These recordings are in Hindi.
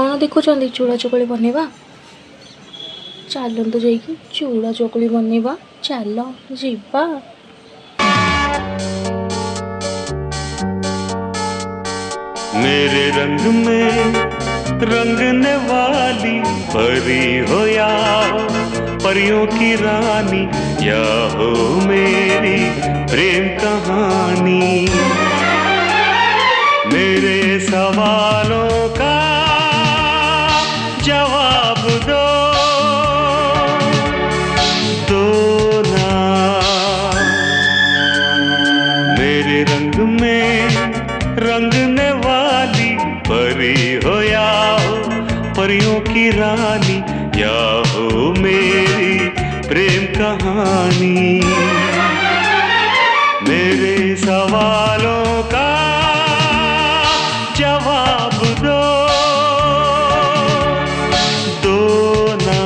कौन देखुं चूड़ा चकुली बनवा चलतु जा चूड़ा चकुली बनवा चल जीवा। मेरे रंग में रंगने वाली परी हो या परियों की रानी, या हो मेरी प्रेम कहानी। मेरे सवालों का जवाब दो ना। मेरे रंग में रंगने वाली परी हो या हो परियों की रानी, या हो मेरी प्रेम कहानी। मेरे सवालों का जवाब दो ना।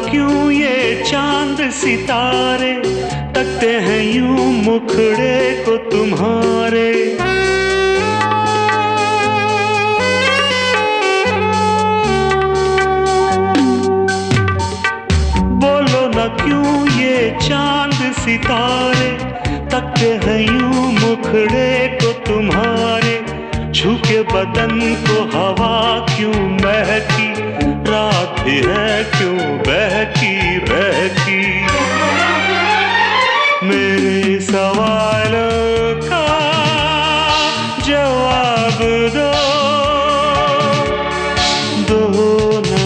क्यों ये चांद सितारे तकते हैं यूं मुखड़े को तुम्हारे। बोलो ना क्यों ये चांद सितारे तकते हैं यूं मुखड़े को तुम्हारे। छू के बदन को हवा क्यों महकी, रात भी है क्यों बहकी बहकी। मेरे सवालों का जवाब दो ना।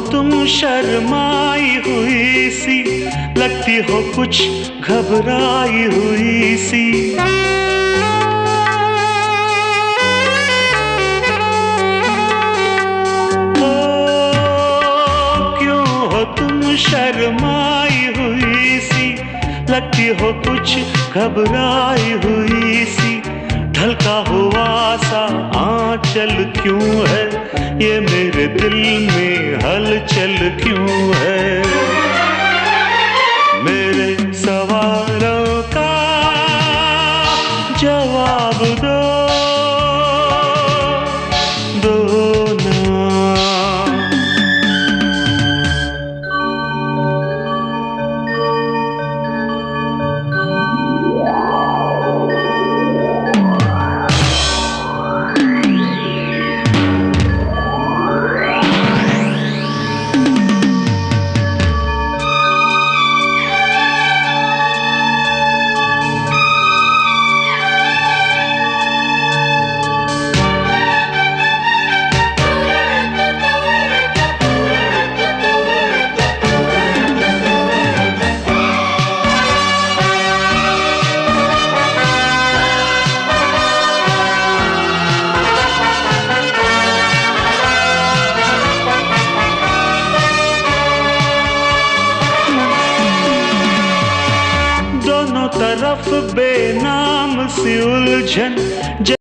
तुम शर्माई हुई सी, लगती हो कुछ घबराई हुई सी। ओ क्यों हो तुम शर्माई हुई सी, लगती हो कुछ घबराई हुई सी। ढलका हुआ सा आंचल क्यों है, ये मेरे दिल में हलचल क्यों है। मेरे सवालों का जवाब दो ना। तरफ बेनाम सी उलझन।